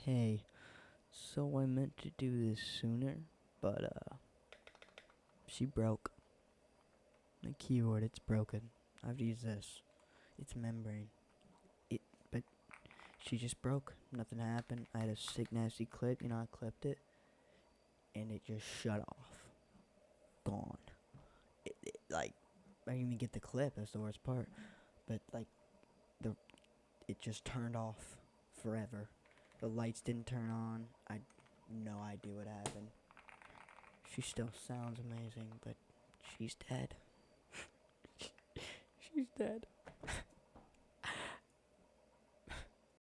Hey, so I meant to do this sooner, but she broke. The keyboard, it's broken. I've used this. It's membrane. But she just broke. Nothing happened. I had a sick, nasty clip. I clipped it, and it just shut off. Gone. Like, I didn't even get the clip. That's the worst part. But the it just turned off forever. The lights didn't turn on. I no idea what happened. She still sounds amazing, but she's dead. She's dead.